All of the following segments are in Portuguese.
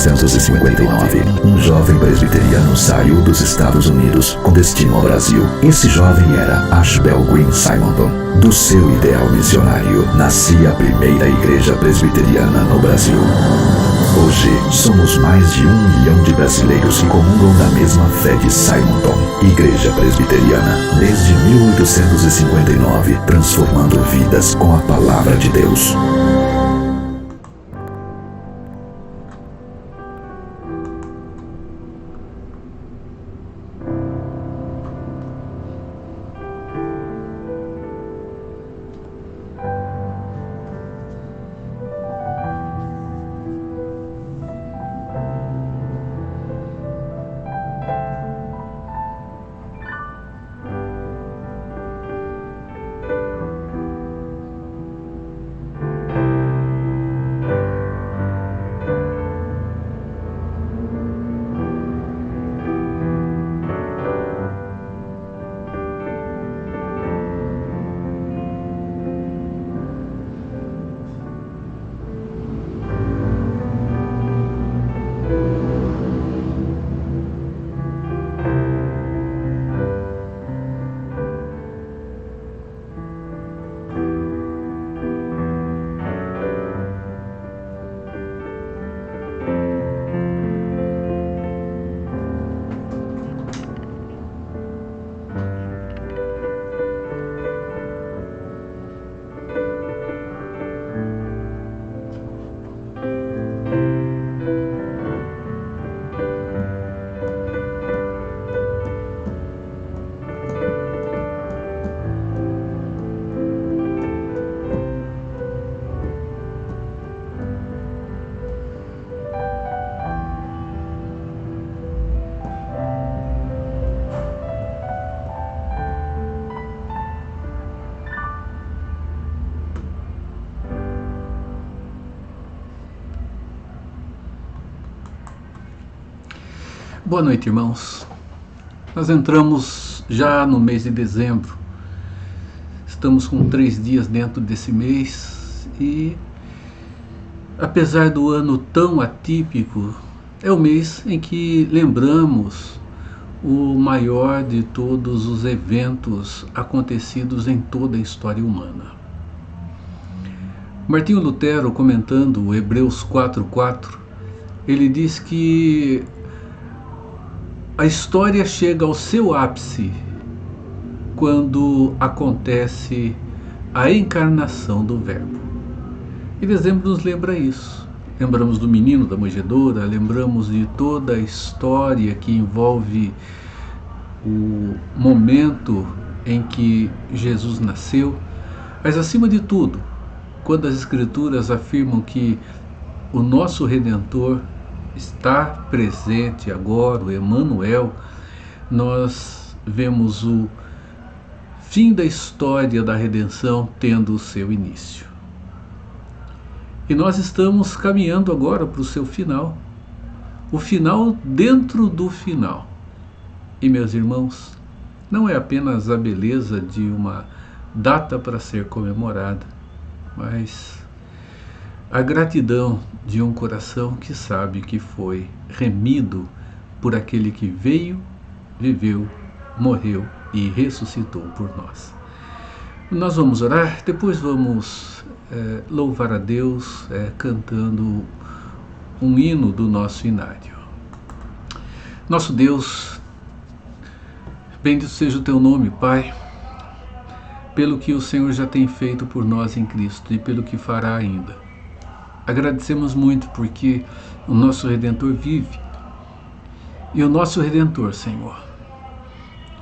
1859, um jovem presbiteriano saiu dos Estados Unidos com destino ao Brasil. Esse jovem era Ashbel Green Simonton. Do seu ideal missionário, nascia a primeira igreja presbiteriana no Brasil. Hoje, somos mais de 1 milhão de brasileiros que comungam da mesma fé de Simonton. Igreja Presbiteriana, desde 1859, transformando vidas com a palavra de Deus. Boa noite, irmãos. Nós entramos já no mês de dezembro. Estamos com 3 dias dentro desse mês e, apesar do ano tão atípico, é o mês em que lembramos o maior de todos os eventos acontecidos em toda a história humana. Martinho Lutero, comentando Hebreus 4:4, ele diz que a história chega ao seu ápice quando acontece a encarnação do Verbo. E dezembro nos lembra isso. Lembramos do menino da manjedoura, lembramos de toda a história que envolve o momento em que Jesus nasceu, mas acima de tudo, quando as Escrituras afirmam que o nosso Redentor está presente agora, o Emanuel, nós vemos o fim da história da redenção tendo o seu início. E nós estamos caminhando agora para o seu final, o final dentro do final. E, meus irmãos, não é apenas a beleza de uma data para ser comemorada, mas a gratidão de um coração que sabe que foi remido por aquele que veio, viveu, morreu e ressuscitou por nós. Nós vamos orar, depois vamos louvar a Deus cantando um hino do nosso inário. Nosso Deus, bendito seja o teu nome, Pai, pelo que o Senhor já tem feito por nós em Cristo e pelo que fará ainda. Agradecemos muito porque o nosso Redentor vive. E o nosso Redentor, Senhor,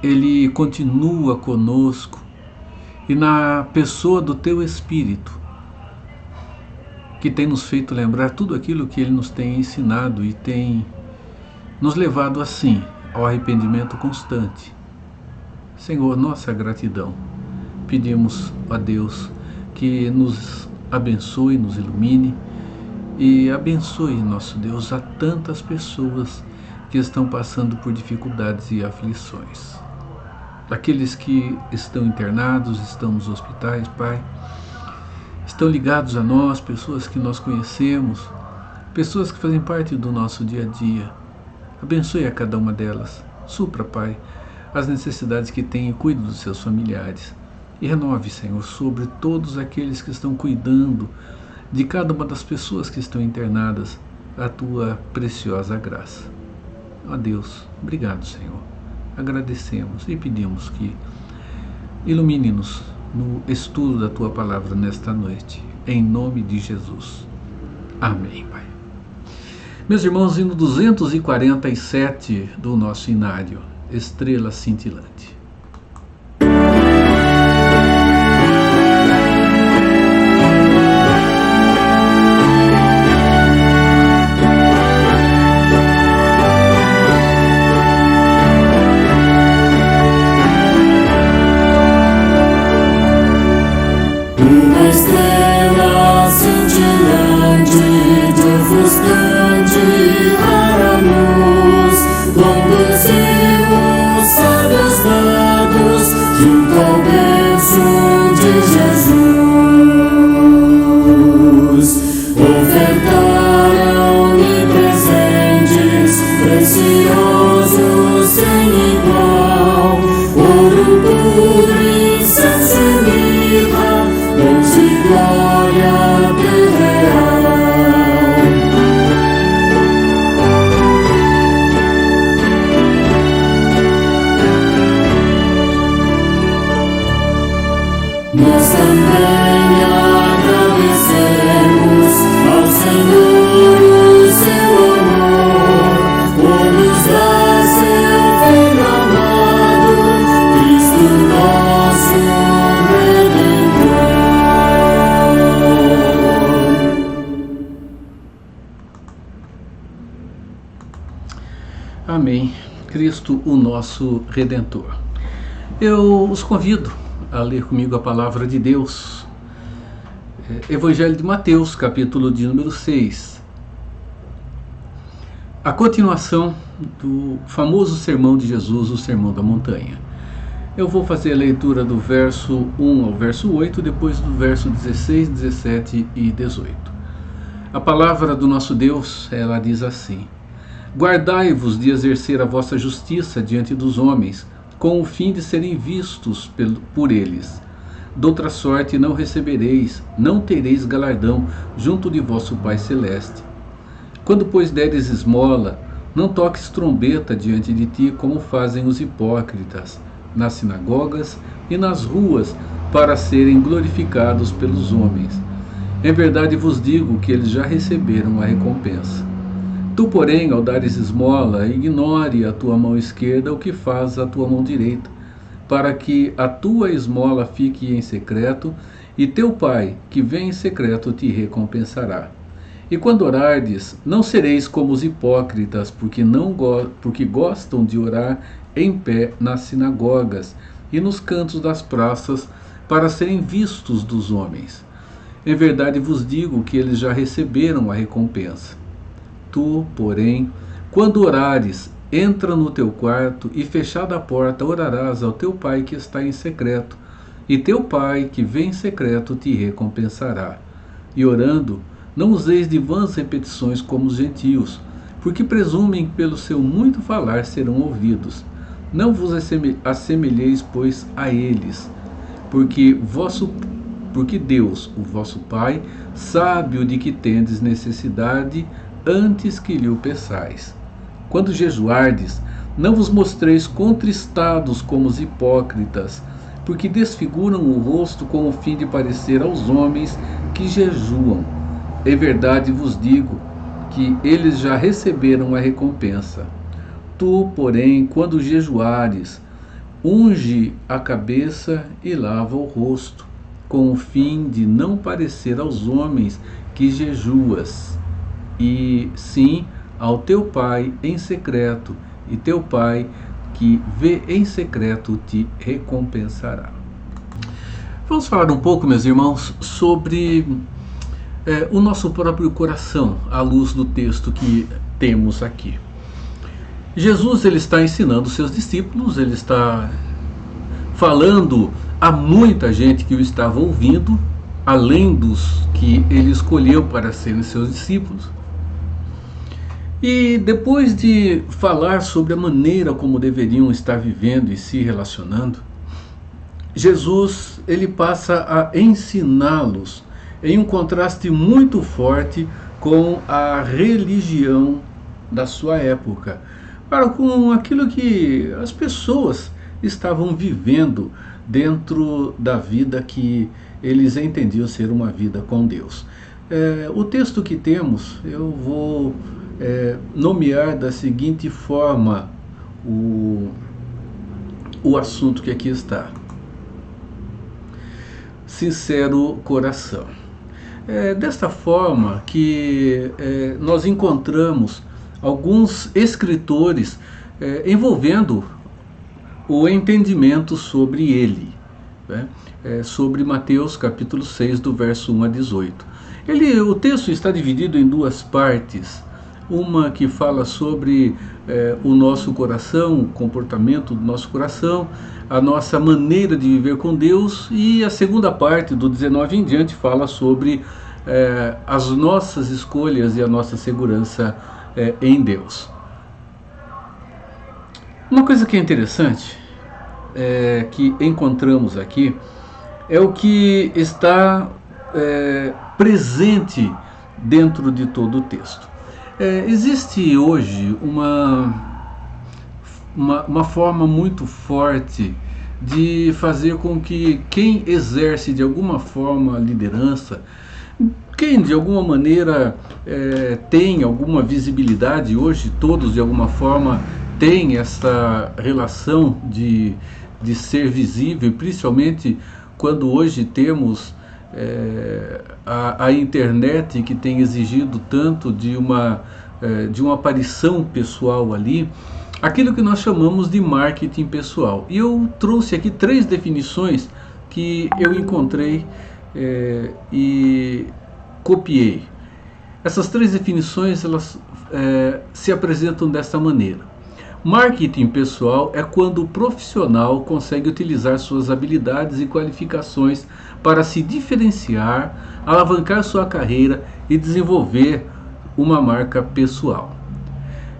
Ele continua conosco e na pessoa do Teu Espírito, que tem nos feito lembrar tudo aquilo que Ele nos tem ensinado e tem nos levado assim ao arrependimento constante. Senhor, nossa gratidão. Pedimos a Deus que nos abençoe, nos ilumine e abençoe, nosso Deus, a tantas pessoas que estão passando por dificuldades e aflições. Aqueles que estão internados, estão nos hospitais, Pai, estão ligados a nós, pessoas que nós conhecemos, pessoas que fazem parte do nosso dia a dia. Abençoe a cada uma delas. Supra, Pai, as necessidades que têm e cuide dos seus familiares. E renove, Senhor, sobre todos aqueles que estão cuidando de cada uma das pessoas que estão internadas, a tua preciosa graça. Ó Deus, obrigado, Senhor. Agradecemos e pedimos que ilumine-nos no estudo da tua palavra nesta noite, em nome de Jesus. Amém, Pai. Meus irmãos, hino 247 do nosso inário, Estrela Cintilante. Uma estrela cintilante de ofuscante rara luz conduziu os sábios dados junto ao berço de Jesus. Ofertaram-lhe presentes preciosos sem igual, ouro puro, incenso e mirra, dons de glória real. Nós também agradecemos ao Senhor o seu amor, por nos dar seu Filho amado, Cristo nosso Redentor. Amém. Cristo, o nosso Redentor. Eu os convido a ler comigo a palavra de Deus. Evangelho de Mateus, capítulo de número 6. A continuação do famoso sermão de Jesus, o Sermão da Montanha. Eu vou fazer a leitura do verso 1 ao verso 8, depois do verso 16, 17 e 18. A palavra do nosso Deus, ela diz assim: Guardai-vos de exercer a vossa justiça diante dos homens, com o fim de serem vistos por eles. Doutra sorte não recebereis, não tereis galardão junto de vosso Pai Celeste. Quando, pois, deres esmola, não toques trombeta diante de ti, como fazem os hipócritas, nas sinagogas e nas ruas, para serem glorificados pelos homens. Em verdade vos digo que eles já receberam a recompensa. Tu, porém, ao dares esmola, ignore a tua mão esquerda o que faz a tua mão direita, para que a tua esmola fique em secreto, e teu Pai, que vem em secreto, te recompensará. E quando orardes, não sereis como os hipócritas, porque gostam de orar em pé nas sinagogas e nos cantos das praças, para serem vistos dos homens. Em verdade vos digo que eles já receberam a recompensa. Tu, porém, quando orares, entra no teu quarto e, fechada a porta, orarás ao teu Pai que está em secreto, e teu Pai que vem em secreto te recompensará. E orando, não useis de vãs repetições como os gentios, porque presumem que pelo seu muito falar serão ouvidos. Não vos assemelheis, pois, a eles, porque Deus, o vosso Pai, sabe o de que tendes necessidade, antes que lhe o peçais. Quando jejuardes, não vos mostreis contristados como os hipócritas, porque desfiguram o rosto com o fim de parecer aos homens que jejuam. Em verdade vos digo que eles já receberam a recompensa. Tu, porém, quando jejuares, unge a cabeça e lava o rosto, com o fim de não parecer aos homens que jejuas, e sim ao teu Pai em secreto, e teu Pai que vê em secreto te recompensará. Vamos falar um pouco, meus irmãos, sobre o nosso próprio coração, à luz do texto que temos aqui. Jesus, ele está ensinando seus discípulos, ele está falando a muita gente que o estava ouvindo, além dos que ele escolheu para serem seus discípulos. E depois de falar sobre a maneira como deveriam estar vivendo e se relacionando, Jesus ele passa a ensiná-los em um contraste muito forte com a religião da sua época, para com aquilo que as pessoas estavam vivendo dentro da vida que eles entendiam ser uma vida com Deus. O texto que temos, eu vou nomear da seguinte forma o assunto que aqui está. Sincero coração. Desta forma que nós encontramos alguns escritores envolvendo o entendimento sobre ele, né? Sobre Mateus capítulo 6, do verso 1 a 18. O texto está dividido em duas partes. Uma que fala sobre o nosso coração, o comportamento do nosso coração, a nossa maneira de viver com Deus, e a segunda parte, do 19 em diante, fala sobre as nossas escolhas e a nossa segurança em Deus. Uma coisa que é interessante, que encontramos aqui, é o que está presente dentro de todo o texto. Existe hoje uma forma muito forte de fazer com que quem exerce de alguma forma a liderança, quem de alguma maneira tem alguma visibilidade, hoje todos de alguma forma têm essa relação de ser visível, principalmente quando hoje temos a internet, que tem exigido tanto de uma aparição pessoal ali, aquilo que nós chamamos de marketing pessoal. E eu trouxe aqui 3 definições que eu encontrei e copiei. Essas 3 definições elas se apresentam desta maneira. Marketing pessoal é quando o profissional consegue utilizar suas habilidades e qualificações para se diferenciar, alavancar sua carreira e desenvolver uma marca pessoal.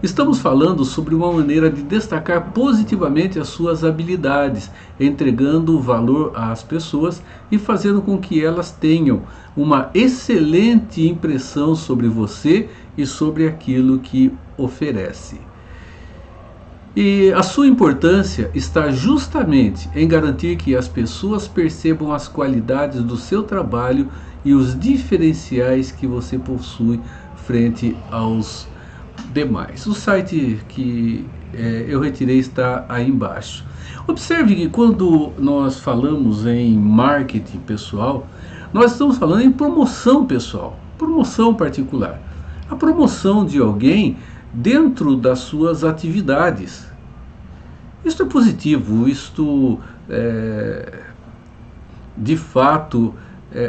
Estamos falando sobre uma maneira de destacar positivamente as suas habilidades, entregando valor às pessoas e fazendo com que elas tenham uma excelente impressão sobre você e sobre aquilo que oferece. E a sua importância está justamente em garantir que as pessoas percebam as qualidades do seu trabalho e os diferenciais que você possui frente aos demais. O site que eu retirei está aí embaixo. Observe que quando nós falamos em marketing pessoal, nós estamos falando em promoção pessoal, promoção particular. A promoção de alguém dentro das suas atividades. Isto é positivo, isto de fato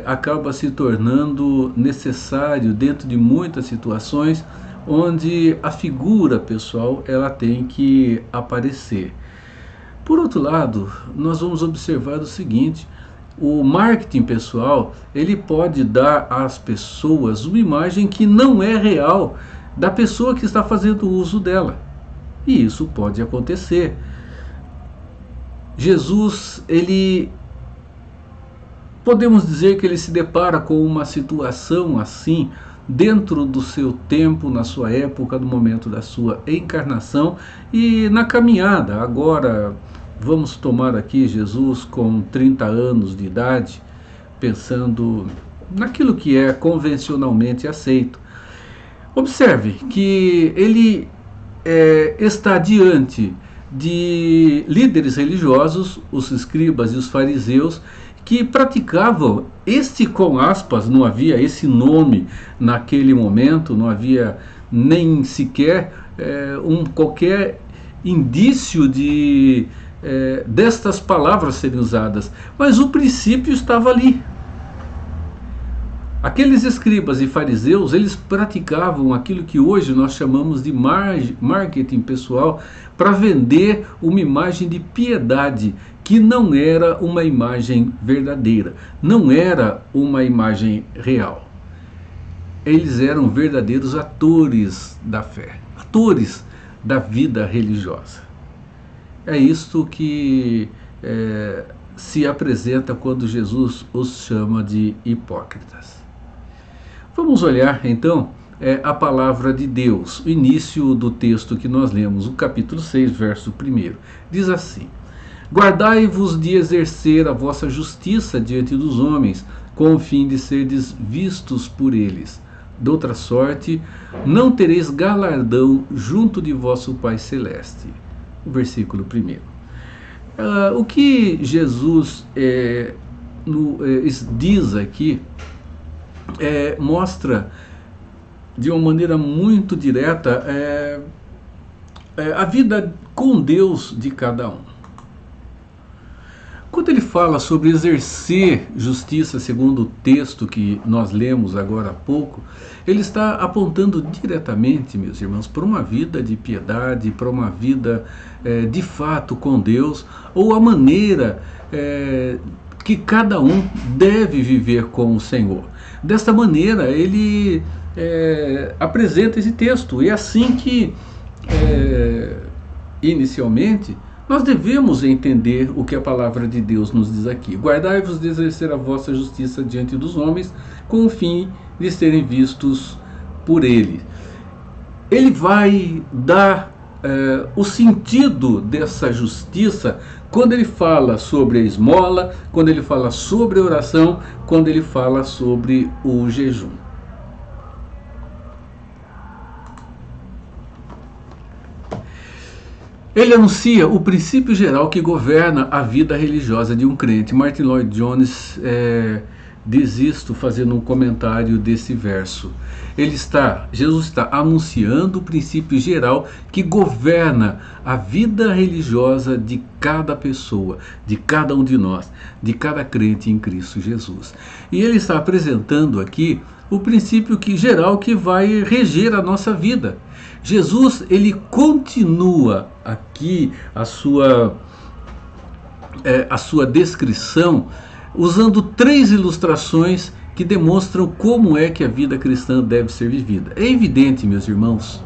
acaba se tornando necessário dentro de muitas situações onde a figura pessoal ela tem que aparecer. Por outro lado, nós vamos observar o seguinte: o marketing pessoal ele pode dar às pessoas uma imagem que não é real da pessoa que está fazendo uso dela. E isso pode acontecer. Jesus, podemos dizer que ele se depara com uma situação assim, dentro do seu tempo, na sua época, no momento da sua encarnação e na caminhada. Agora, vamos tomar aqui Jesus com 30 anos de idade, pensando naquilo que é convencionalmente aceito. Observe que ele está diante de líderes religiosos, os escribas e os fariseus, que praticavam com aspas, não havia esse nome naquele momento, não havia nem sequer qualquer indício destas palavras serem usadas, mas o princípio estava ali. Aqueles escribas e fariseus, eles praticavam aquilo que hoje nós chamamos de marketing pessoal, para vender uma imagem de piedade, que não era uma imagem verdadeira, não era uma imagem real. eles eram verdadeiros atores da fé, atores da vida religiosa. É isto que se apresenta quando Jesus os chama de hipócritas. Vamos olhar então a palavra de Deus, o início do texto que nós lemos, o capítulo 6, verso 1. Diz assim: guardai-vos de exercer a vossa justiça diante dos homens, com o fim de serdes vistos por eles. De outra sorte, não tereis galardão junto de vosso Pai Celeste. O versículo 1. O que Jesus diz aqui mostra de uma maneira muito direta a vida com Deus de cada um. Quando ele fala sobre exercer justiça, segundo o texto que nós lemos agora há pouco, ele está apontando diretamente, meus irmãos, para uma vida de piedade, para uma vida de fato com Deus, ou a maneira que cada um deve viver com o Senhor. Desta maneira, ele apresenta esse texto. E é assim que, inicialmente, nós devemos entender o que a palavra de Deus nos diz aqui. Guardai-vos de exercer a vossa justiça diante dos homens, com o fim de serem vistos por ele. Ele vai dar o sentido dessa justiça quando ele fala sobre a esmola, quando ele fala sobre a oração, quando ele fala sobre o jejum. Ele anuncia o princípio geral que governa a vida religiosa de um crente. Martin Lloyd-Jones diz isto fazendo um comentário desse verso. Jesus está anunciando o princípio geral que governa a vida religiosa de cada pessoa, de cada um de nós, de cada crente em Cristo Jesus. E ele está apresentando aqui o princípio geral que vai reger a nossa vida. Jesus, ele continua aqui a sua descrição usando 3 ilustrações que demonstram como é que a vida cristã deve ser vivida. É evidente, meus irmãos,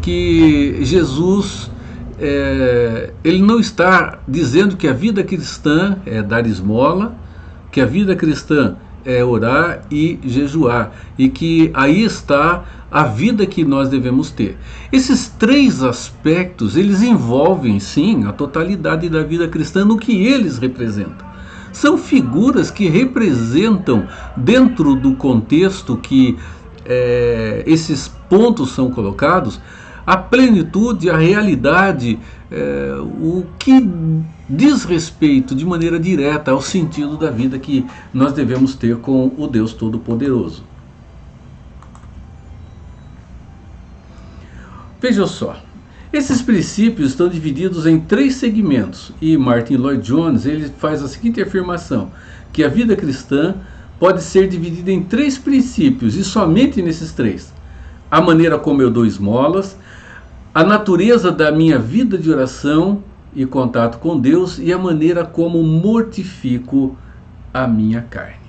que Jesus ele não está dizendo que a vida cristã é dar esmola, que a vida cristã é orar e jejuar, e que aí está a vida que nós devemos ter. Esses 3 aspectos, eles envolvem sim a totalidade da vida cristã no que eles representam. São figuras que representam, dentro do contexto que esses pontos são colocados, a plenitude, a realidade, o que diz respeito de maneira direta ao sentido da vida que nós devemos ter com o Deus Todo-Poderoso. Veja só, esses princípios estão divididos em 3 segmentos, e Martin Lloyd-Jones ele faz a seguinte afirmação, que a vida cristã pode ser dividida em 3 princípios, e somente nesses 3. A maneira como eu dou esmolas, a natureza da minha vida de oração e contato com Deus, e a maneira como mortifico a minha carne.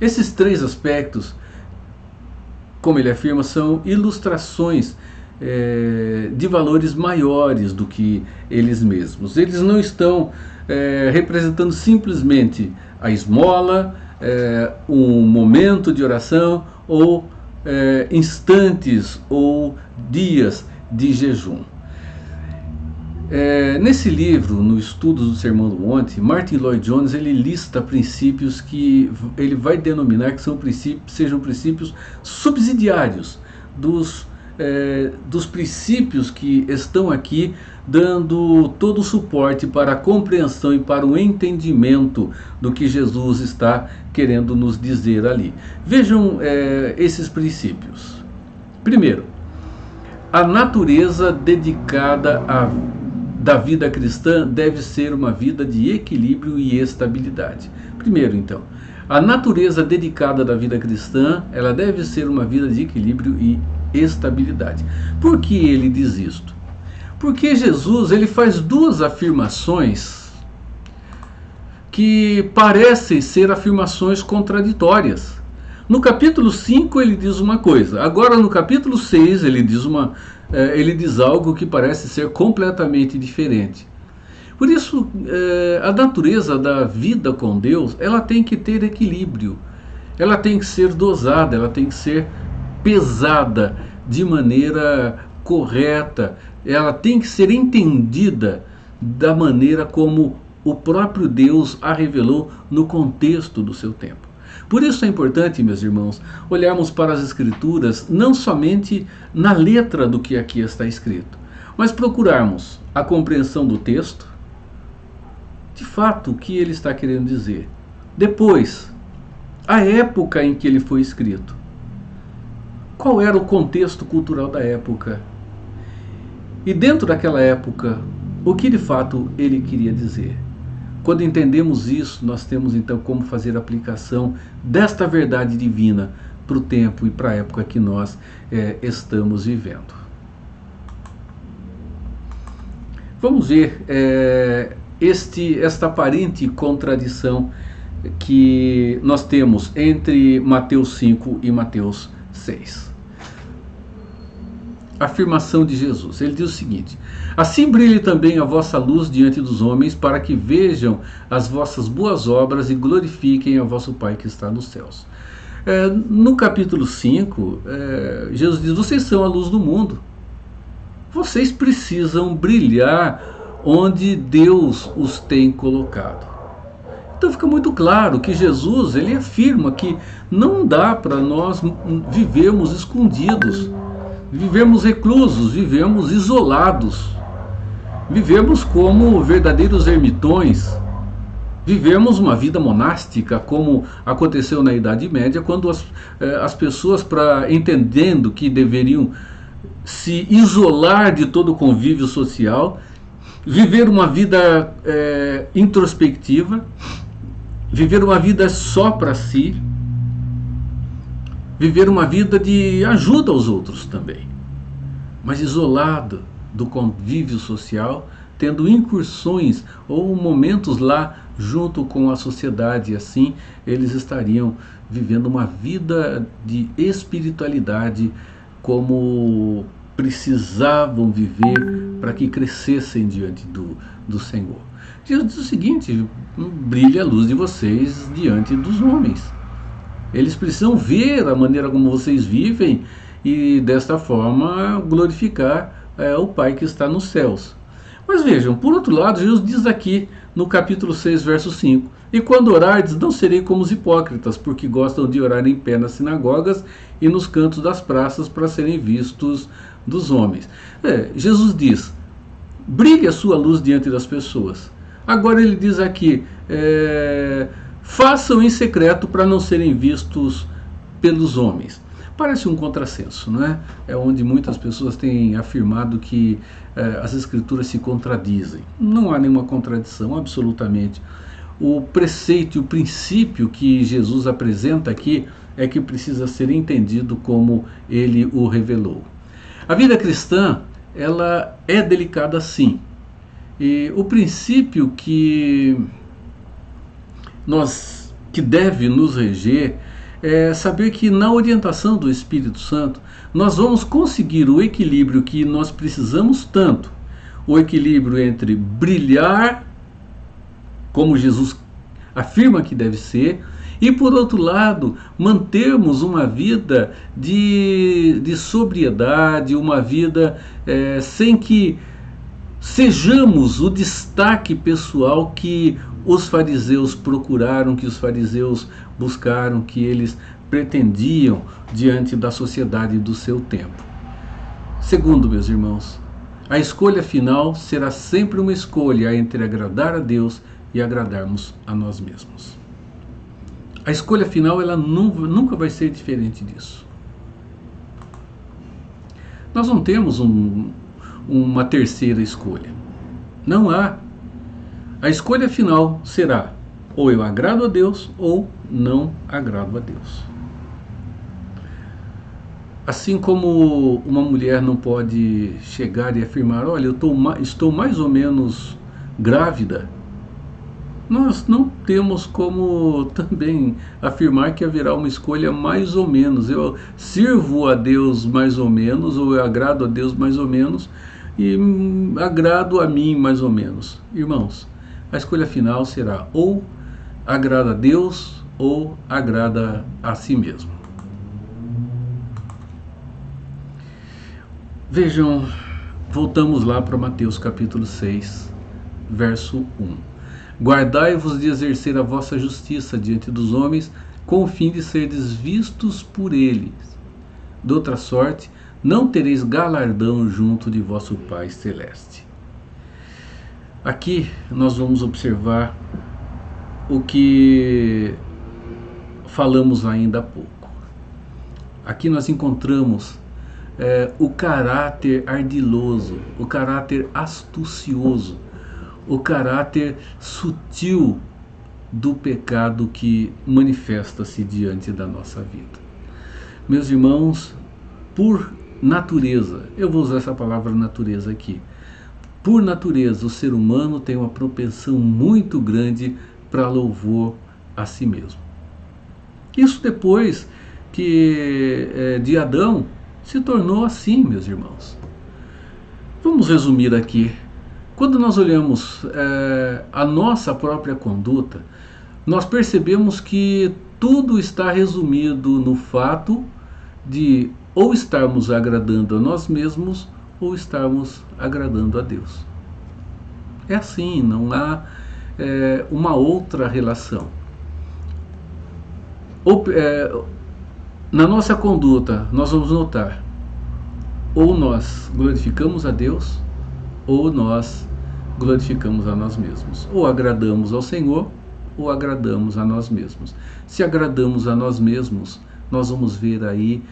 Esses 3 aspectos, como ele afirma, são ilustrações de valores maiores do que eles mesmos. Eles não estão representando simplesmente a esmola, um momento de oração, ou instantes ou dias de jejum. Nesse livro, no Estudos do Sermão do Monte, Martin Lloyd-Jones ele lista princípios que ele vai denominar que sejam princípios subsidiários dos princípios que estão aqui dando todo o suporte para a compreensão e para o entendimento do que Jesus está querendo nos dizer ali. Vejam esses princípios. Primeiro, a natureza dedicada da vida cristã deve ser uma vida de equilíbrio e estabilidade. Primeiro, então, a natureza dedicada da vida cristã, ela deve ser uma vida de equilíbrio e estabilidade. Por que ele diz isto? Porque Jesus ele faz 2 afirmações que parecem ser afirmações contraditórias. No capítulo 5 ele diz uma coisa, agora no capítulo 6 ele diz algo que parece ser completamente diferente. Por isso, a natureza da vida com Deus, ela tem que ter equilíbrio, ela tem que ser dosada, ela tem que ser pesada de maneira correta, ela tem que ser entendida da maneira como o próprio Deus a revelou no contexto do seu tempo. Por isso é importante, meus irmãos, olharmos para as Escrituras não somente na letra do que aqui está escrito, mas procurarmos a compreensão do texto, de fato, o que ele está querendo dizer. Depois, a época em que ele foi escrito. Qual era o contexto cultural da época? E dentro daquela época, o que de fato ele queria dizer? Quando entendemos isso, nós temos então como fazer a aplicação desta verdade divina para o tempo e para a época que nós estamos vivendo. Vamos ver esta aparente contradição que nós temos entre Mateus 5 e Mateus 6. Afirmação de Jesus. Ele diz o seguinte: assim brilhe também a vossa luz diante dos homens, para que vejam as vossas boas obras e glorifiquem a vosso Pai que está nos céus. No capítulo 5, Jesus diz: vocês são a luz do mundo. Vocês precisam brilhar onde Deus os tem colocado. Então fica muito claro que Jesus, ele afirma que não dá para nós vivermos escondidos, vivemos reclusos, vivemos isolados, vivemos como verdadeiros ermitões, vivemos uma vida monástica, como aconteceu na Idade Média, quando as pessoas, entendendo que deveriam se isolar de todo o convívio social, viver uma vida introspectiva, viver uma vida só para si, viver uma vida de ajuda aos outros também, mas isolado do convívio social, tendo incursões ou momentos lá junto com a sociedade. Assim eles estariam vivendo uma vida de espiritualidade como precisavam viver para que crescessem diante do Senhor. Jesus diz o seguinte: brilhe a luz de vocês diante dos homens. Eles precisam ver a maneira como vocês vivem e desta forma glorificar o Pai que está nos céus. Mas vejam, por outro lado, Jesus diz aqui no capítulo 6, verso 5: e quando orardes, não serei como os hipócritas, porque gostam de orar em pé nas sinagogas e nos cantos das praças para serem vistos dos homens. Jesus diz: brilhe a sua luz diante das pessoas. Agora ele diz aqui: façam em secreto para não serem vistos pelos homens. Parece um contrassenso, não é? É onde muitas pessoas têm afirmado que as Escrituras se contradizem. Não há nenhuma contradição, absolutamente. O preceito e o princípio que Jesus apresenta aqui é que precisa ser entendido como ele o revelou. A vida cristã, ela é delicada sim. E o princípio que deve nos reger é saber que na orientação do Espírito Santo nós vamos conseguir o equilíbrio que nós precisamos tanto. O equilíbrio entre brilhar, como Jesus afirma que deve ser, e por outro lado, mantermos uma vida de sobriedade, uma vida sem que sejamos o destaque pessoal que os fariseus procuraram, que os fariseus buscaram, que eles pretendiam diante da sociedade do seu tempo. Segundo, meus irmãos, a escolha final será sempre uma escolha entre agradar a Deus e agradarmos a nós mesmos. A escolha final, ela nunca vai ser diferente disso. Nós não temos uma terceira escolha. Não há. A escolha final será: ou eu agrado a Deus ou não agrado a Deus. Assim como uma mulher não pode chegar e afirmar: olha, eu estou mais ou menos grávida, nós não temos como também afirmar que haverá uma escolha mais ou menos. Eu sirvo a Deus mais ou menos, ou eu agrado a Deus mais ou menos, e agrado a mim mais ou menos. Irmãos, a escolha final será ou agrada a Deus ou agrada a si mesmo. Vejam, voltamos lá para Mateus capítulo 6, verso 1. Guardai-vos de exercer a vossa justiça diante dos homens, com o fim de serdes vistos por eles. De outra sorte, não tereis galardão junto de vosso Pai Celeste. Aqui nós vamos observar o que falamos ainda há pouco. Aqui nós encontramos o caráter ardiloso, o caráter astucioso, o caráter sutil do pecado que manifesta-se diante da nossa vida. Meus irmãos, por natureza, eu vou usar essa palavra natureza aqui, por natureza o ser humano tem uma propensão muito grande para louvor a si mesmo. Isso depois que de Adão se tornou assim, meus irmãos. Vamos resumir aqui. Quando nós olhamos a nossa própria conduta, nós percebemos que tudo está resumido no fato de ou estarmos agradando a nós mesmos ou estarmos agradando a Deus. É assim, não há uma outra relação. Na nossa conduta, nós vamos notar, ou nós glorificamos a Deus, ou nós glorificamos a nós mesmos. Ou agradamos ao Senhor, ou agradamos a nós mesmos. Se agradamos a nós mesmos, nós vamos ver aí,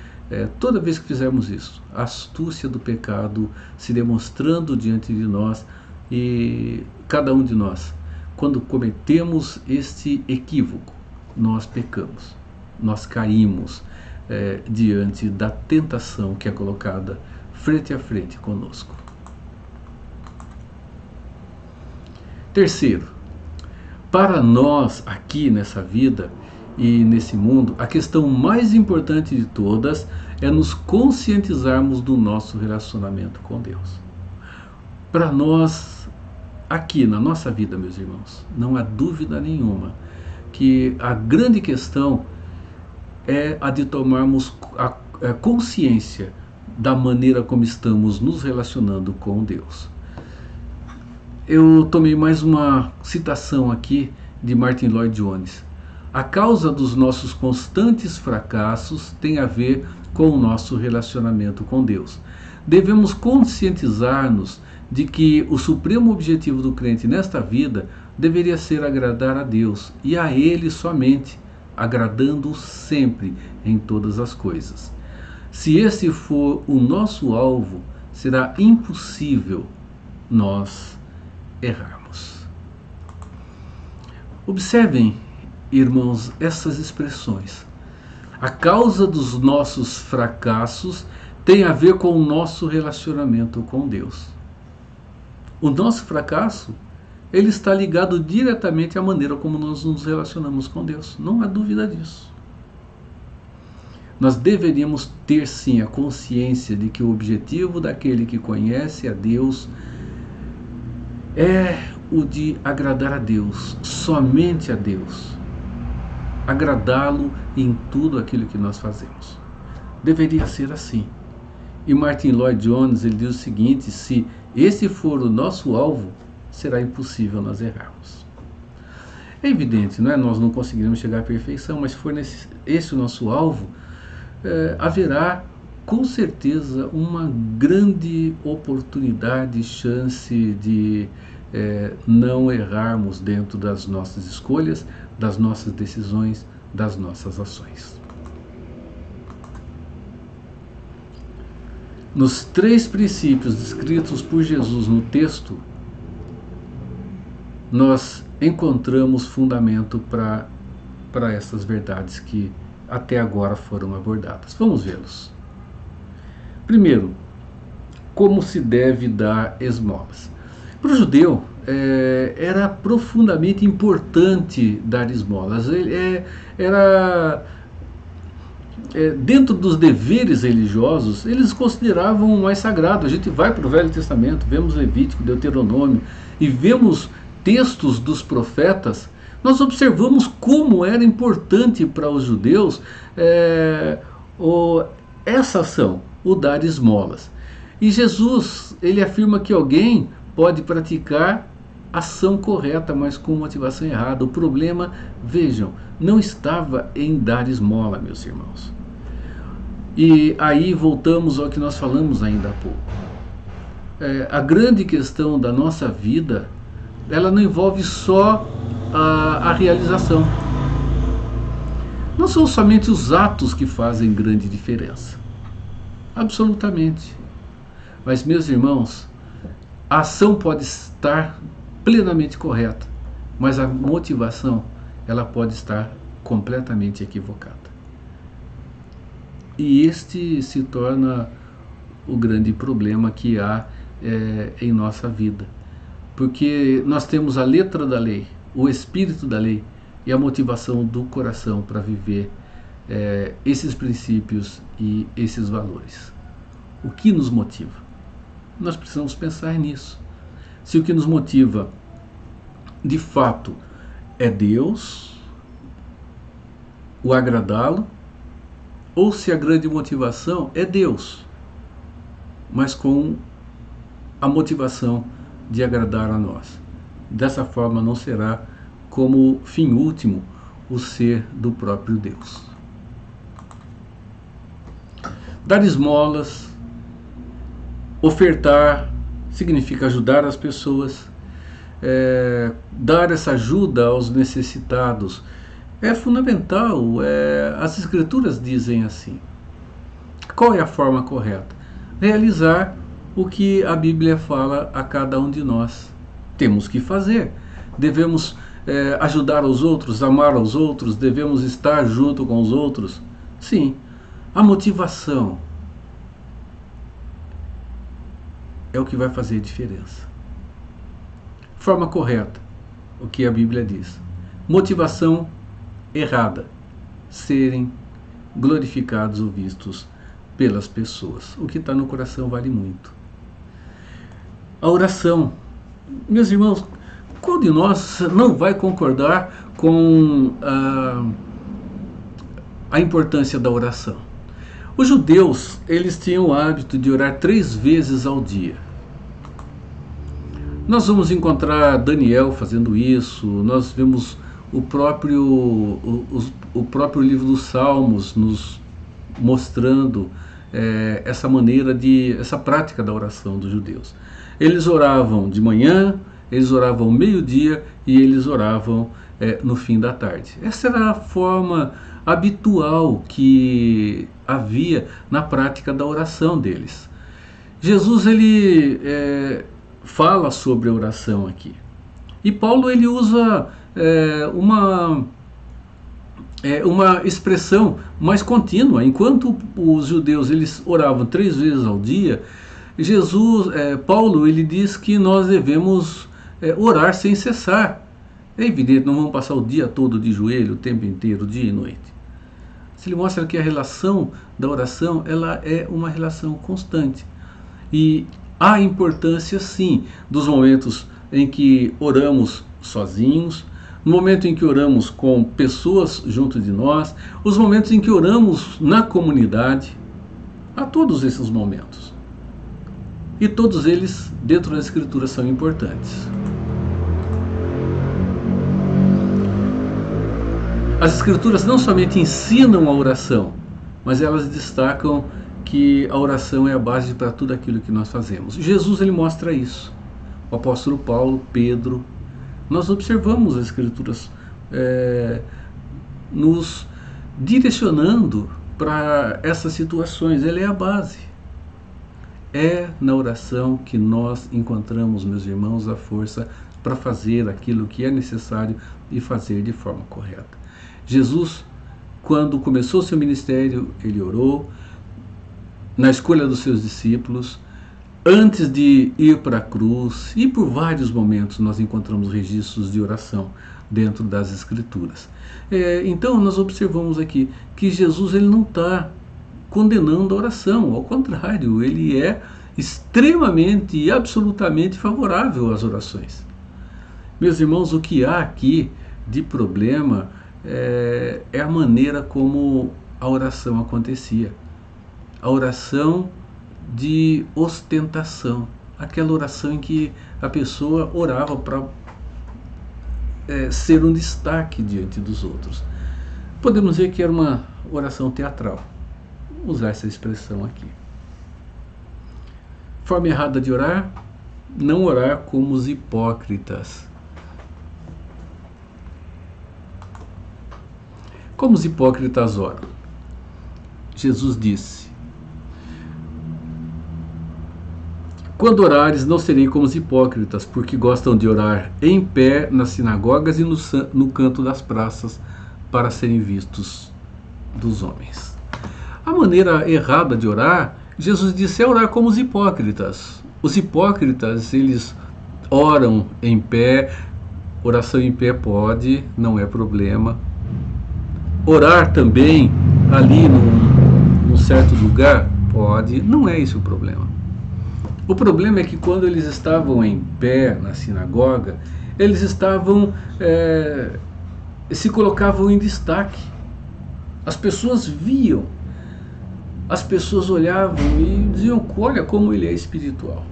toda vez que fizermos isso, a astúcia do pecado se demonstrando diante de nós, e cada um de nós, quando cometemos este equívoco, nós pecamos, nós caímos diante da tentação que é colocada frente a frente conosco. Terceiro, para nós aqui nessa vida e nesse mundo, a questão mais importante de todas é nos conscientizarmos do nosso relacionamento com Deus. Para nós, aqui na nossa vida, meus irmãos, não há dúvida nenhuma que a grande questão é a de tomarmos a consciência da maneira como estamos nos relacionando com Deus. Eu tomei mais uma citação aqui de Martin Lloyd Jones. A causa dos nossos constantes fracassos tem a ver com o nosso relacionamento com Deus. Devemos conscientizar-nos de que o supremo objetivo do crente nesta vida deveria ser agradar a Deus e a Ele somente, agradando-o sempre em todas as coisas. Se esse for o nosso alvo, será impossível nós errarmos. Observem, irmãos, essas expressões. A causa dos nossos fracassos tem a ver com o nosso relacionamento com Deus. O nosso fracasso, ele está ligado diretamente à maneira como nós nos relacionamos com Deus. Não há dúvida disso. Nós deveríamos ter sim a consciência de que o objetivo daquele que conhece a Deus é o de agradar a Deus, somente a Deus. Agradá-lo em tudo aquilo que nós fazemos. Deveria ser assim. E Martin Lloyd Jones, ele diz o seguinte: se esse for o nosso alvo, será impossível nós errarmos. É evidente, não é? Nós não conseguiremos chegar à perfeição, mas se for esse o nosso alvo, haverá com certeza uma grande oportunidade, chance de não errarmos dentro das nossas escolhas, das nossas decisões, das nossas ações. Nos 3 princípios descritos por Jesus no texto, nós encontramos fundamento para essas verdades que até agora foram abordadas. Vamos vê-los. Primeiro, como se deve dar esmolas. Para o judeu, era profundamente importante dar esmolas. Dentro dos deveres religiosos, eles consideravam o mais sagrado. A gente vai para o Velho Testamento, vemos Levítico, Deuteronômio, e vemos textos dos profetas. Nós observamos como era importante para os judeus essa ação, o dar esmolas. E Jesus, ele afirma que alguém pode praticar ação correta, mas com motivação errada. O problema, vejam, não estava em dar esmola, meus irmãos. E aí voltamos ao que nós falamos ainda há pouco. A grande questão da nossa vida, ela não envolve só a realização. Não são somente os atos que fazem grande diferença. Absolutamente. Mas, meus irmãos, a ação pode estar plenamente correta, mas a motivação, ela pode estar completamente equivocada. E este se torna o grande problema que há em nossa vida. Porque nós temos a letra da lei, o espírito da lei e a motivação do coração para viver esses princípios e esses valores. O que nos motiva? Nós precisamos pensar nisso. Se o que nos motiva, de fato, é Deus, o agradá-lo, ou se a grande motivação é Deus, mas com a motivação de agradar a nós. Dessa forma não será como fim último o ser do próprio Deus. Dar esmolas, ofertar, significa ajudar as pessoas, dar essa ajuda aos necessitados. É fundamental, as Escrituras dizem assim. Qual é a forma correta? Realizar o que a Bíblia fala a cada um de nós. Temos que fazer. Devemos ajudar os outros, amar aos outros, devemos estar junto com os outros. Sim, a motivação é o que vai fazer diferença. Forma correta, o que a Bíblia diz. Motivação errada, serem glorificados ou vistos pelas pessoas. O que está no coração vale muito. A oração. Meus irmãos, qual de nós não vai concordar com a importância da oração? Os judeus, eles tinham o hábito de orar 3 vezes ao dia. Nós vamos encontrar Daniel fazendo isso, nós vemos o próprio livro dos Salmos nos mostrando essa prática da oração dos judeus. Eles oravam de manhã, eles oravam ao meio-dia e eles oravam no fim da tarde. Essa era a forma habitual que havia na prática da oração deles. Jesus, ele fala sobre a oração aqui. E Paulo, ele usa uma expressão mais contínua. Enquanto os judeus, eles oravam 3 vezes ao dia, Paulo, ele diz que nós devemos orar sem cessar. É evidente, não vamos passar o dia todo de joelho, o tempo inteiro, dia e noite. Ele mostra que a relação da oração, ela é uma relação constante. E há importância, sim, dos momentos em que oramos sozinhos, no momento em que oramos com pessoas junto de nós, os momentos em que oramos na comunidade. Há todos esses momentos. E todos eles, dentro da Escritura, são importantes. As Escrituras não somente ensinam a oração, mas elas destacam que a oração é a base para tudo aquilo que nós fazemos. Jesus, ele mostra isso. O apóstolo Paulo, Pedro, nós observamos as Escrituras nos direcionando para essas situações. Ela é a base. É na oração que nós encontramos, meus irmãos, a força para fazer aquilo que é necessário e fazer de forma correta. Jesus, quando começou seu ministério, ele orou na escolha dos seus discípulos, antes de ir para a cruz, e por vários momentos nós encontramos registros de oração dentro das Escrituras. Então nós observamos aqui que Jesus ele não está condenando a oração, ao contrário, ele é extremamente e absolutamente favorável às orações. Meus irmãos, o que há aqui de problema é a maneira como a oração acontecia. A oração de ostentação, aquela oração em que a pessoa orava para ser um destaque diante dos outros. Podemos dizer que era uma oração teatral, vou usar essa expressão aqui. Forma errada de orar, não orar como os hipócritas. Como os hipócritas oram? Jesus disse: quando orares, não serei como os hipócritas, porque gostam de orar em pé nas sinagogas e no canto das praças, para serem vistos dos homens. A maneira errada de orar, Jesus disse, é orar como os hipócritas. Os hipócritas, eles oram em pé, oração em pé pode, não é problema. Orar também ali num certo lugar, pode, não é esse o problema. O problema é que quando eles estavam em pé na sinagoga, eles estavam, se colocavam em destaque. As pessoas viam, as pessoas olhavam e diziam, olha como ele é espiritual.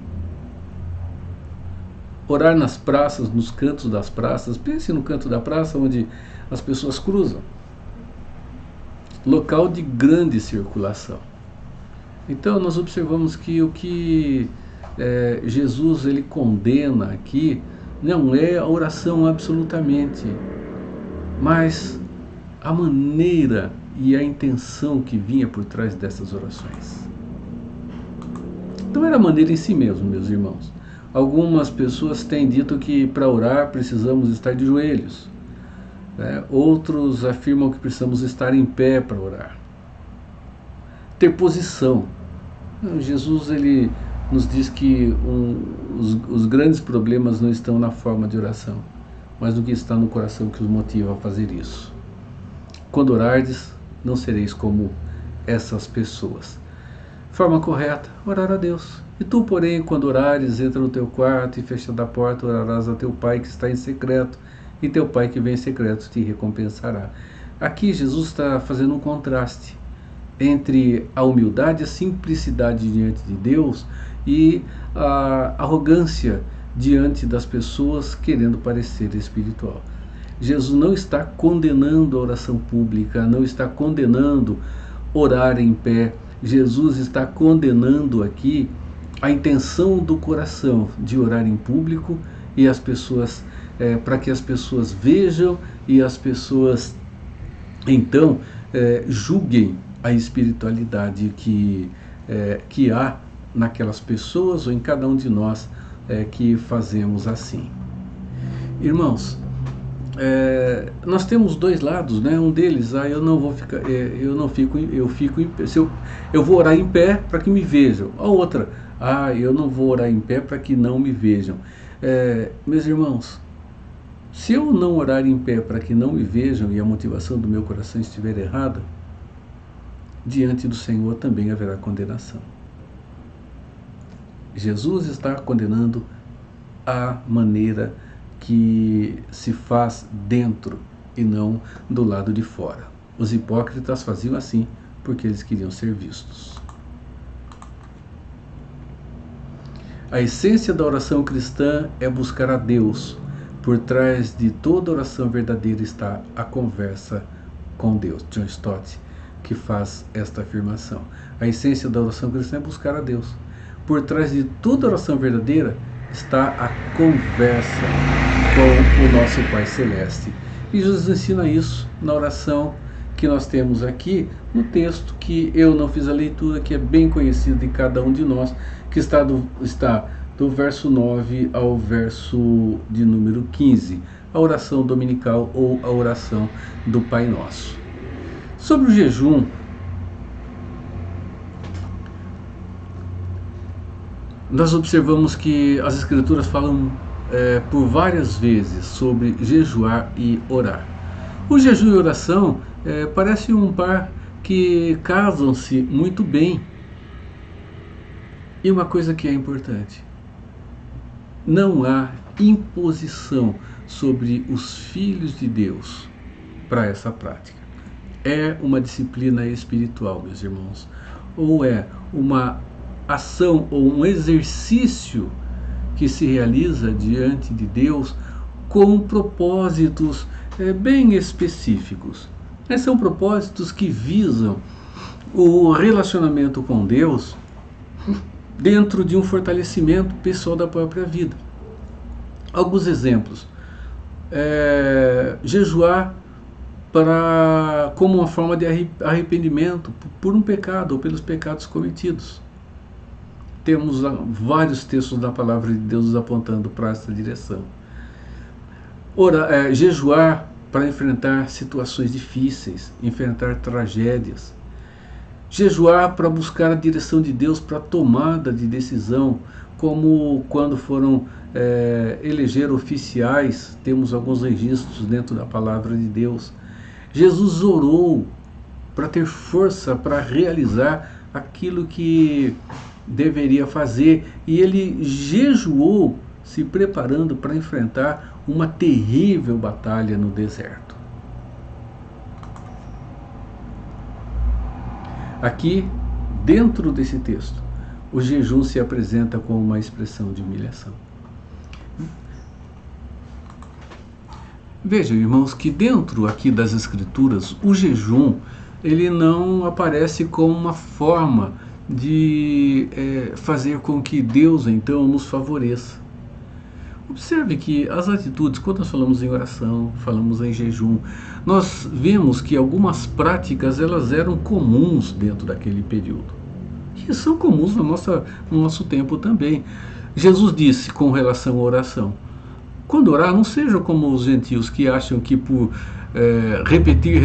Orar nas praças, nos cantos das praças, pense no canto da praça onde as pessoas cruzam. Local de grande circulação. Então nós observamos que o que Jesus ele condena aqui não é a oração absolutamente, mas a maneira e a intenção que vinha por trás dessas orações. Não era a maneira em si mesmo, meus irmãos. Algumas pessoas têm dito que para orar precisamos estar de joelhos. Outros afirmam que precisamos estar em pé para orar. Ter posição. Jesus ele nos diz que os grandes problemas não estão na forma de oração, mas no que está no coração que os motiva a fazer isso. Quando orardes, não sereis como essas pessoas. Forma correta, orar a Deus. E tu, porém, quando orares, entra no teu quarto e fechada a porta, orarás a teu Pai que está em secreto, e teu Pai que vem em secreto te recompensará. Aqui Jesus está fazendo um contraste entre a humildade e a simplicidade diante de Deus e a arrogância diante das pessoas querendo parecer espiritual. Jesus não está condenando a oração pública, não está condenando orar em pé. Jesus está condenando aqui a intenção do coração de orar em público e as pessoas, para que as pessoas vejam e as pessoas então julguem a espiritualidade que há naquelas pessoas ou em cada um de nós que fazemos assim. Irmãos, nós temos dois lados, né? Um deles, eu não vou ficar, eu fico em pé, eu vou orar em pé para que me vejam. A outra, eu não vou orar em pé para que não me vejam. Meus irmãos, se eu não orar em pé para que não me vejam e a motivação do meu coração estiver errada, diante do Senhor também haverá condenação. Jesus está condenando a maneira que se faz dentro e não do lado de fora. Os hipócritas faziam assim porque eles queriam ser vistos. A essência da oração cristã é buscar a Deus. Por trás de toda oração verdadeira está a conversa com Deus. John Stott, que faz esta afirmação. A essência da oração cristã é buscar a Deus. Por trás de toda oração verdadeira está a conversa com o nosso Pai Celeste. E Jesus ensina isso na oração que nós temos aqui, no texto que eu não fiz a leitura, que é bem conhecido de cada um de nós, que está do verso 9 ao verso de número 15, a oração dominical ou a oração do Pai Nosso. Sobre o jejum, nós observamos que as Escrituras falam por várias vezes sobre jejuar e orar. O jejum e oração parece um par que casam-se muito bem. E uma coisa que é importante: não há imposição sobre os filhos de Deus para essa prática. É uma disciplina espiritual, meus irmãos, ou é uma ação ou um exercício que se realiza diante de Deus com propósitos bem específicos. São propósitos que visam o relacionamento com Deus dentro de um fortalecimento pessoal da própria vida. Alguns exemplos: jejuar como uma forma de arrependimento por um pecado ou pelos pecados cometidos. Temos vários textos da palavra de Deus nos apontando para essa direção. Jejuar para enfrentar situações difíceis, enfrentar tragédias. Jejuar para buscar a direção de Deus para a tomada de decisão, como quando foram eleger oficiais. Temos alguns registros dentro da palavra de Deus. Jesus orou para ter força para realizar aquilo que deveria fazer, e ele jejuou se preparando para enfrentar uma terrível batalha no deserto. Aqui, dentro desse texto, o jejum se apresenta como uma expressão de humilhação. Vejam, irmãos, que dentro aqui das Escrituras, o jejum, ele não aparece como uma forma de fazer com que Deus, então, nos favoreça. Observe que as atitudes, quando nós falamos em oração, falamos em jejum, nós vemos que algumas práticas elas eram comuns dentro daquele período. E são comuns no nosso tempo também. Jesus disse com relação à oração: quando orar, não seja como os gentios que acham que por repetir,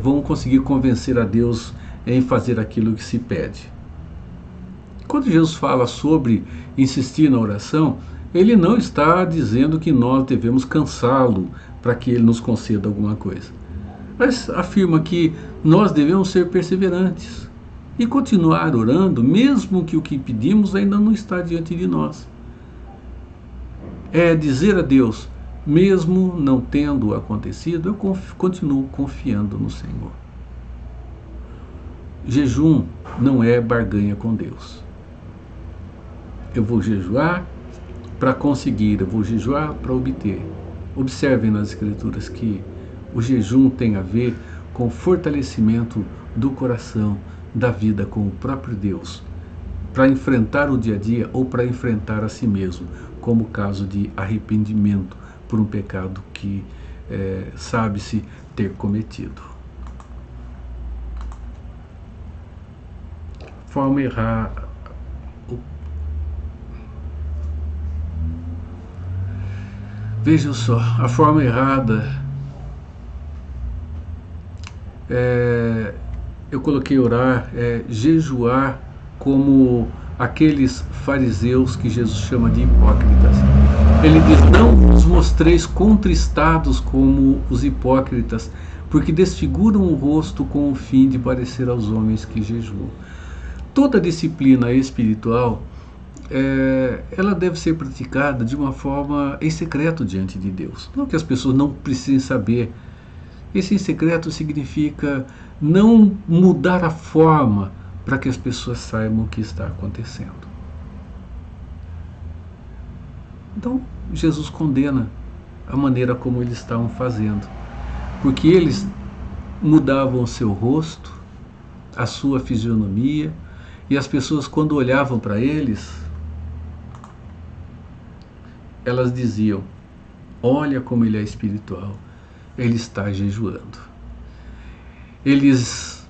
vão conseguir convencer a Deus em fazer aquilo que se pede. Quando Jesus fala sobre insistir na oração, ele não está dizendo que nós devemos cansá-lo para que ele nos conceda alguma coisa, mas afirma que nós devemos ser perseverantes e continuar orando, mesmo que o que pedimos ainda não está diante de nós. É dizer a Deus: mesmo não tendo acontecido, eu continuo confiando no Senhor. Jejum não é barganha com Deus. Eu vou jejuar para conseguir, eu vou jejuar para obter. Observem nas Escrituras que o jejum tem a ver com o fortalecimento do coração, da vida com o próprio Deus, para enfrentar o dia a dia ou para enfrentar a si mesmo, como o caso de arrependimento por um pecado que sabe-se ter cometido. Forma errada. Vejam só, a forma errada, eu coloquei orar, jejuar como aqueles fariseus que Jesus chama de hipócritas. Ele diz: não vos mostreis contristados como os hipócritas, porque desfiguram o rosto com o fim de parecer aos homens que jejuam. Toda disciplina espiritual ela deve ser praticada de uma forma em secreto diante de Deus. Não que as pessoas não precisem saber. Esse em secreto significa não mudar a forma para que as pessoas saibam o que está acontecendo. Então, Jesus condena a maneira como eles estavam fazendo, porque eles mudavam o seu rosto, a sua fisionomia, e as pessoas, quando olhavam para eles, elas diziam: olha como ele é espiritual, ele está jejuando. Eles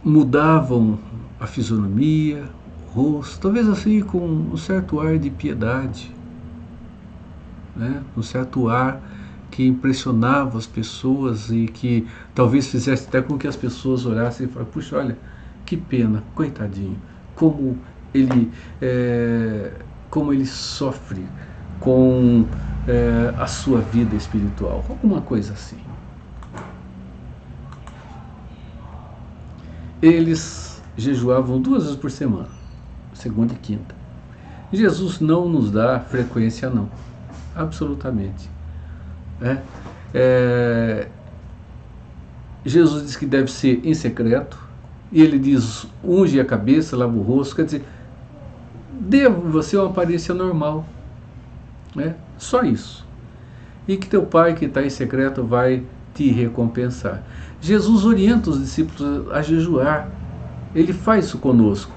mudavam a fisionomia, o rosto, talvez assim com um certo ar de piedade, né? Um certo ar que impressionava as pessoas e que talvez fizesse até com que as pessoas olhassem e falassem: puxa, olha, que que pena, coitadinho, como ele sofre com a sua vida espiritual, alguma coisa assim. Eles jejuavam 2 vezes por semana, segunda e quinta. Jesus não nos dá frequência, não, absolutamente. Jesus diz que deve ser em secreto, e ele diz: unge a cabeça, lava o rosto, quer dizer, dê você uma aparência normal, só isso. E que teu pai que está em secreto vai te recompensar. Jesus orienta os discípulos a jejuar, ele faz isso conosco.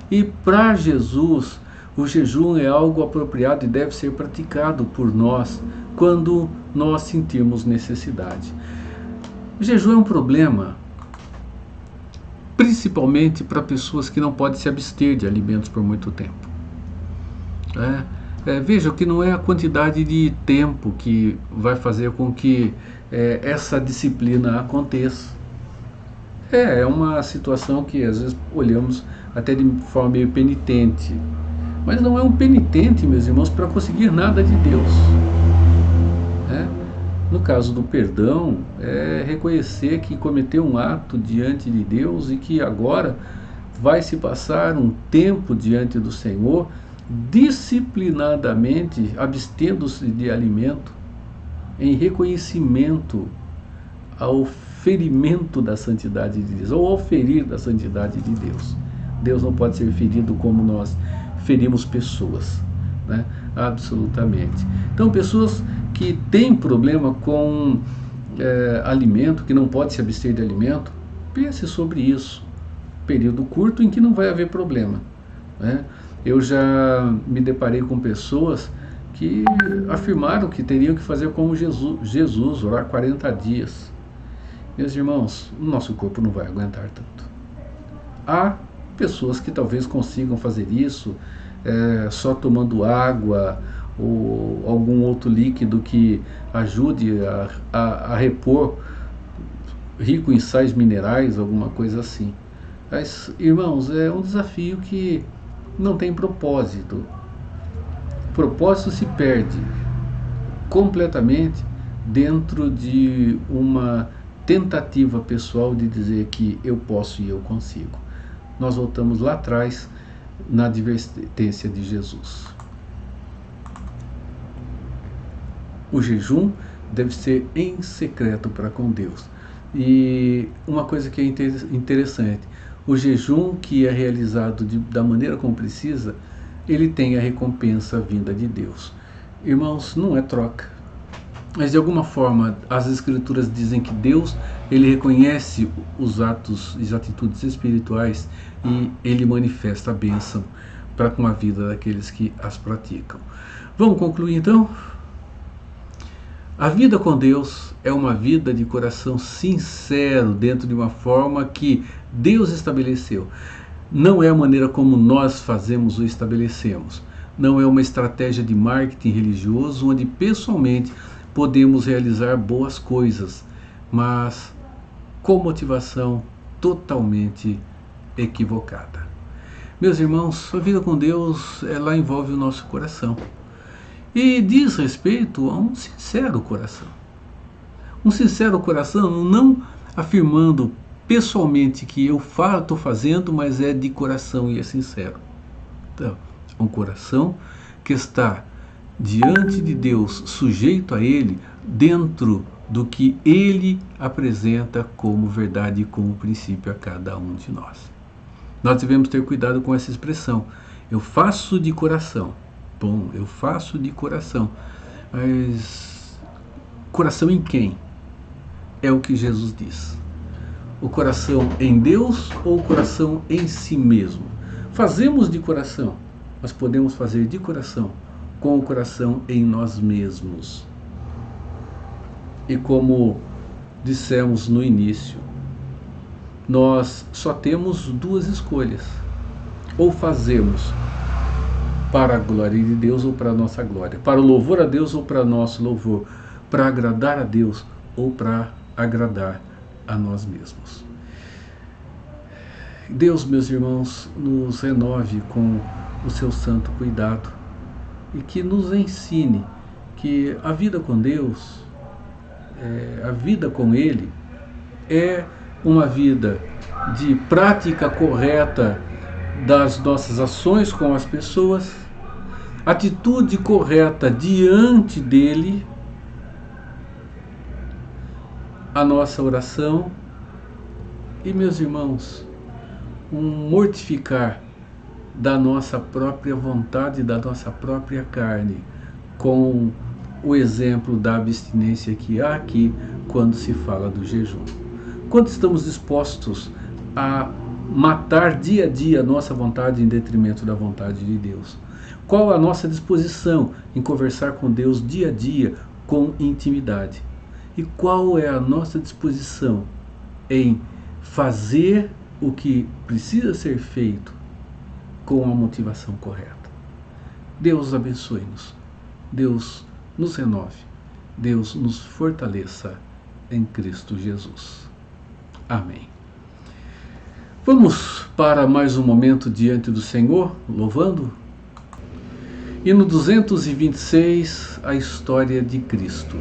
E para Jesus, o jejum é algo apropriado e deve ser praticado por nós quando nós sentirmos necessidade. O jejum é um problema, principalmente para pessoas que não podem se abster de alimentos por muito tempo. Veja que não é a quantidade de tempo que vai fazer com que essa disciplina aconteça. É uma situação que às vezes olhamos até de forma meio penitente, mas não é um penitente, meus irmãos, para conseguir nada de Deus. No caso do perdão, é reconhecer que cometeu um ato diante de Deus e que agora vai se passar um tempo diante do Senhor, disciplinadamente, abstendo-se de alimento, em reconhecimento ao ferimento da santidade de Deus, ou ao ferir da santidade de Deus. Deus não pode ser ferido como nós ferimos pessoas, absolutamente. Então, pessoas que têm problema com alimento, que não pode se abster de alimento, pense sobre isso. Período curto em que não vai haver problema. Eu já me deparei com pessoas que afirmaram que teriam que fazer como Jesus, orar 40 dias. Meus irmãos, o nosso corpo não vai aguentar tanto. Há pessoas que talvez consigam fazer isso só tomando água ou algum outro líquido que ajude a repor, rico em sais minerais, alguma coisa assim. Mas, irmãos, é um desafio que não tem propósito. O propósito se perde completamente dentro de uma tentativa pessoal de dizer que eu posso e eu consigo. Nós voltamos lá atrás na advertência de Jesus. O jejum deve ser em secreto para com Deus. E uma coisa que é interessante, o jejum que é realizado da maneira como precisa, ele tem a recompensa vinda de Deus. Irmãos, não é troca. Mas de alguma forma as Escrituras dizem que Deus, ele reconhece os atos e as atitudes espirituais e ele manifesta a bênção para com a vida daqueles que as praticam. Vamos concluir então? A vida com Deus é uma vida de coração sincero, dentro de uma forma que Deus estabeleceu. Não é a maneira como nós fazemos ou estabelecemos. Não é uma estratégia de marketing religioso onde pessoalmente podemos realizar boas coisas, mas com motivação totalmente equivocada. Meus irmãos, a vida com Deus, ela envolve o nosso coração. E diz respeito a um sincero coração. Um sincero coração, não afirmando pessoalmente que eu estou fazendo, mas é de coração e é sincero. Então, um coração que está diante de Deus, sujeito a Ele, dentro do que Ele apresenta como verdade e como princípio a cada um de nós. Nós devemos ter cuidado com essa expressão. Eu faço de coração. Bom, eu faço de coração. Mas coração em quem? É o que Jesus diz. O coração em Deus ou o coração em si mesmo? Fazemos de coração, mas podemos fazer de coração com o coração em nós mesmos. E como dissemos no início, nós só temos duas escolhas. Ou fazemos para a glória de Deus ou para a nossa glória, para o louvor a Deus ou para nosso louvor, para agradar a Deus ou para agradar a nós mesmos. Deus, meus irmãos, nos renove com o seu santo cuidado e que nos ensine que a vida com Deus, a vida com Ele, é uma vida de prática correta das nossas ações com as pessoas, atitude correta diante dele, a nossa oração e, meus irmãos, um mortificar da nossa própria vontade, da nossa própria carne, com o exemplo da abstinência que há aqui quando se fala do jejum. Quando estamos dispostos a matar dia a dia a nossa vontade em detrimento da vontade de Deus? Qual a nossa disposição em conversar com Deus dia a dia com intimidade? E qual é a nossa disposição em fazer o que precisa ser feito com a motivação correta? Deus abençoe-nos, Deus nos renove, Deus nos fortaleça em Cristo Jesus. Amém. Vamos para mais um momento diante do Senhor, louvando? E no 226, a história de Cristo.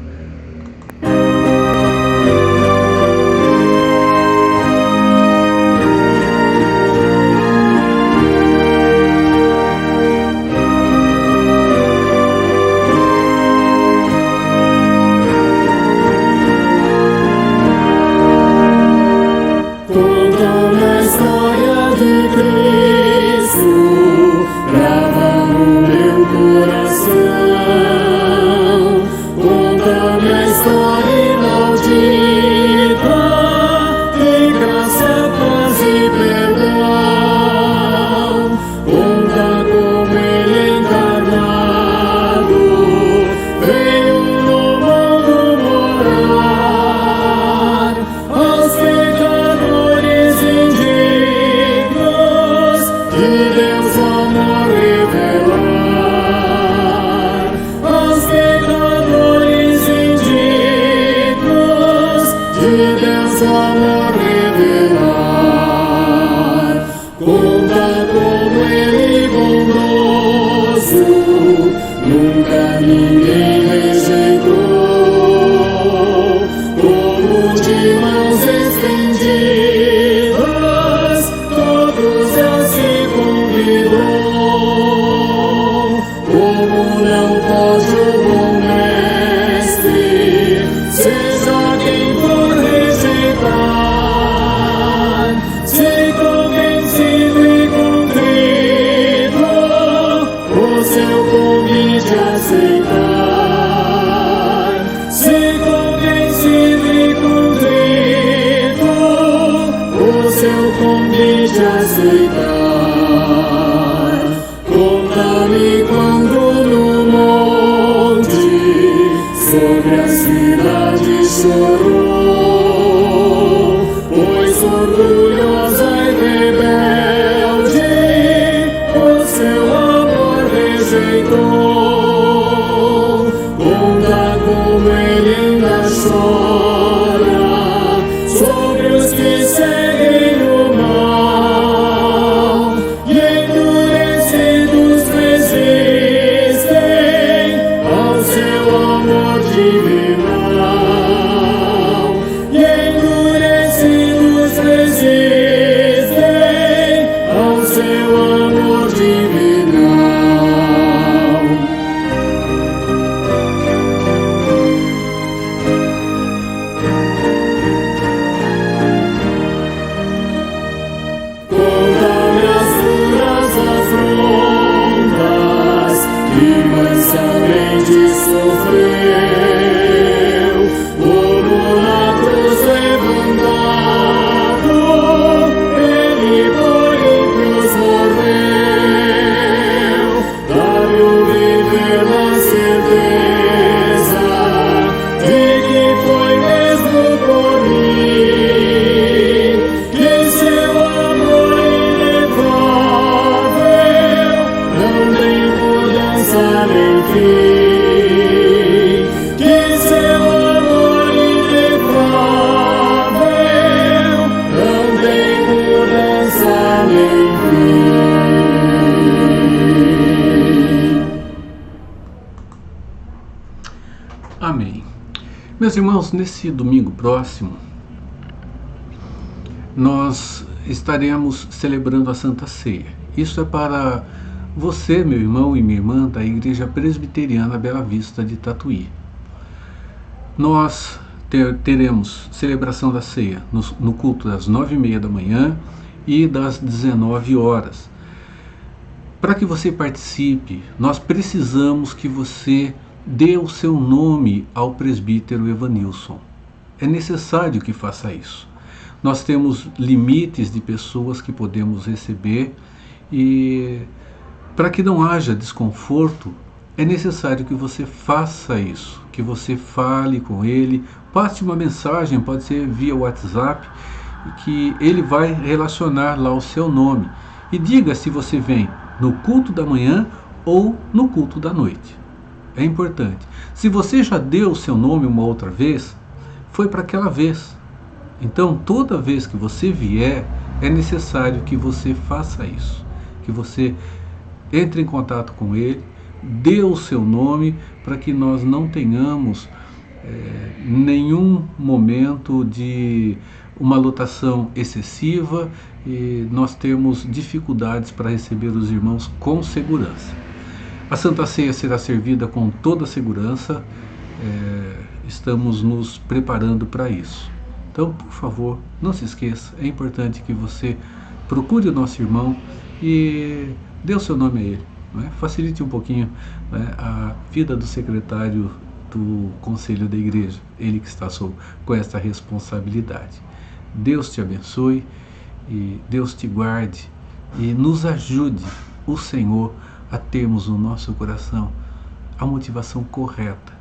Meus irmãos, nesse domingo próximo, nós estaremos celebrando a Santa Ceia. Isso é para você, meu irmão e minha irmã, da Igreja Presbiteriana Bela Vista de Tatuí. Nós teremos celebração da ceia no culto das 9h30 da manhã e das 19 horas. Para que você participe, nós precisamos que você dê o seu nome ao presbítero Evanilson. É necessário que faça isso. Nós temos limites de pessoas que podemos receber e, para que não haja desconforto, é necessário que você faça isso, que você fale com ele, passe uma mensagem, pode ser via WhatsApp, que ele vai relacionar lá o seu nome. E diga se você vem no culto da manhã ou no culto da noite. É importante. Se você já deu o seu nome uma outra vez, foi para aquela vez. Então, toda vez que você vier, é necessário que você faça isso, que você entre em contato com ele, dê o seu nome, para que nós não tenhamos nenhum momento de uma lotação excessiva e nós temos dificuldades para receber os irmãos com segurança. A Santa Ceia será servida com toda a segurança, estamos nos preparando para isso. Então, por favor, não se esqueça, é importante que você procure o nosso irmão e dê o seu nome a ele. Né? Facilite um pouquinho, né, a vida do secretário do Conselho da Igreja, ele que está com esta responsabilidade. Deus te abençoe e Deus te guarde e nos ajude, o Senhor, a termos no nosso coração a motivação correta,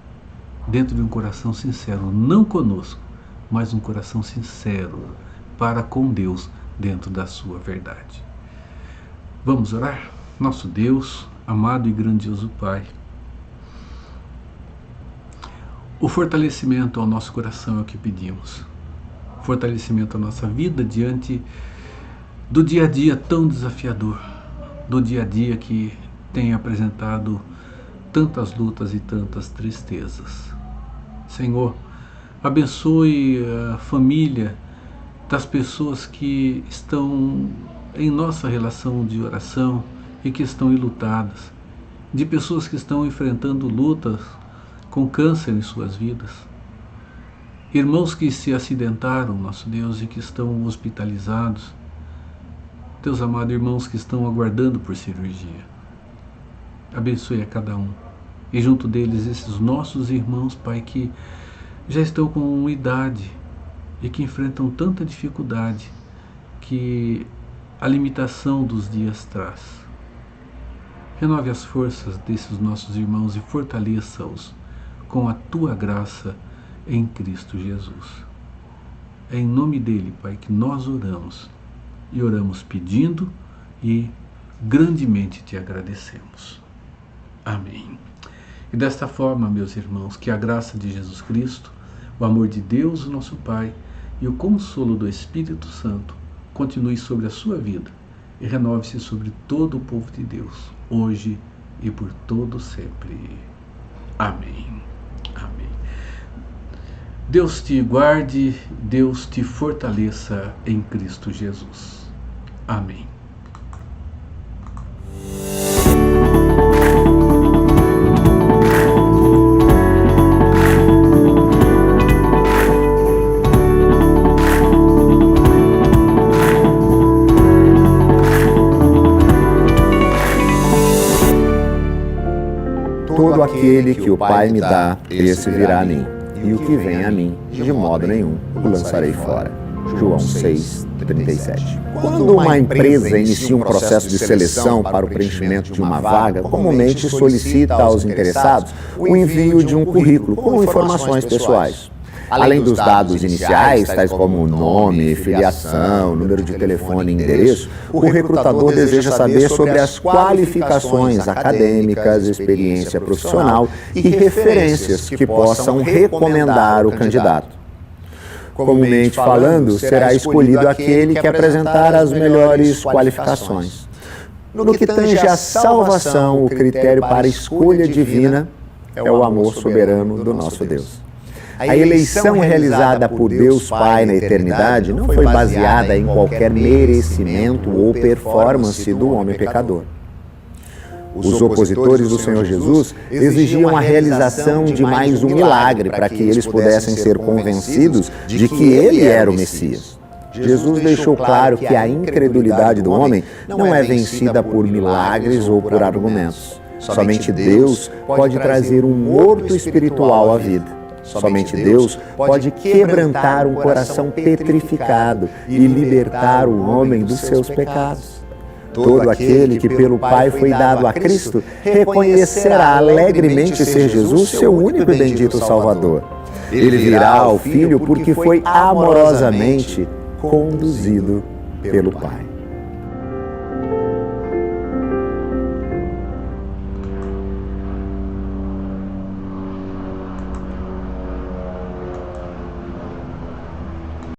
dentro de um coração sincero, não conosco, mas um coração sincero para com Deus dentro da sua verdade. Vamos orar? Nosso Deus, amado e grandioso Pai, o fortalecimento ao nosso coração é o que pedimos. Fortalecimento à nossa vida diante do dia a dia tão desafiador, do dia a dia que tem apresentado tantas lutas e tantas tristezas. Senhor, abençoe a família das pessoas que estão em nossa relação de oração e que estão enlutadas, de pessoas que estão enfrentando lutas com câncer em suas vidas, irmãos que se acidentaram, nosso Deus, e que estão hospitalizados, Deus amado, irmãos que estão aguardando por cirurgia. Abençoe a cada um, e junto deles esses nossos irmãos, Pai, que já estão com idade e que enfrentam tanta dificuldade que a limitação dos dias traz. Renove as forças desses nossos irmãos e fortaleça-os com a Tua graça em Cristo Jesus. É em nome dele, Pai, que nós oramos, e oramos pedindo e grandemente Te agradecemos. Amém. E desta forma, meus irmãos, que a graça de Jesus Cristo, o amor de Deus, o nosso Pai, e o consolo do Espírito Santo continue sobre a sua vida e renove-se sobre todo o povo de Deus, hoje e por todo sempre. Amém. Amém. Deus te guarde, Deus te fortaleça em Cristo Jesus. Amém. Todo aquele que o Pai me dá, esse virá a mim, e o que vem a mim, de modo nenhum, o lançarei fora. João 6:37. Quando uma empresa inicia um processo de seleção para o preenchimento de uma vaga, comumente solicita aos interessados o envio de um currículo com informações pessoais. Além dos dados iniciais, tais como nome, filiação, número de telefone e endereço, o recrutador deseja saber sobre as qualificações acadêmicas, experiência profissional e referências que possam recomendar o candidato. Comumente falando, será escolhido aquele que apresentar as melhores qualificações. No que tange à salvação, o critério para a escolha divina é o amor soberano do nosso Deus. A eleição realizada por Deus Pai na eternidade não foi baseada em qualquer merecimento ou performance do homem pecador. Os opositores do Senhor Jesus exigiam a realização de mais um milagre para que eles pudessem ser convencidos de que ele era o Messias. Jesus deixou claro que a incredulidade do homem não é vencida por milagres ou por argumentos. Somente Deus pode trazer um morto espiritual à vida. Somente Deus pode quebrantar um coração petrificado e libertar o homem dos seus pecados. Todo aquele que pelo Pai foi dado a Cristo reconhecerá alegremente ser Jesus seu único e bendito Salvador. Ele virá ao Filho porque foi amorosamente conduzido pelo Pai.